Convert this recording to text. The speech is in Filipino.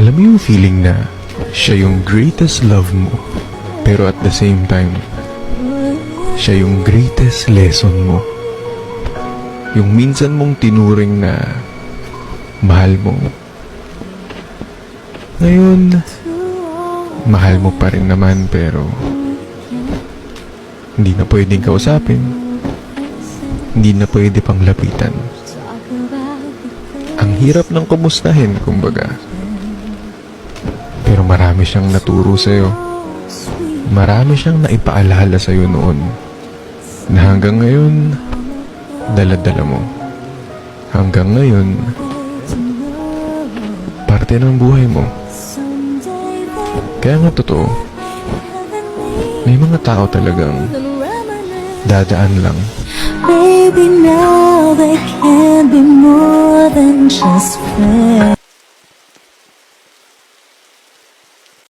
Alam mo yung feeling na siya yung greatest love mo, pero at the same time, siya yung greatest lesson mo. Yung minsan mong tinuring na mahal mo. Ngayon, mahal mo pa rin naman pero hindi na pwedeng kausapin. Hindi na pwede pang lapitan. Ang hirap ng kumustahin, kumbaga. Pero marami siyang naturo sa'yo. Marami siyang naipaalala sa'yo noon. Na hanggang ngayon, dala-dala mo. Hanggang ngayon, parte ng buhay mo. Kaya nga totoo, may mga tao talagang dadaan lang. Baby, now they can be more than just friends.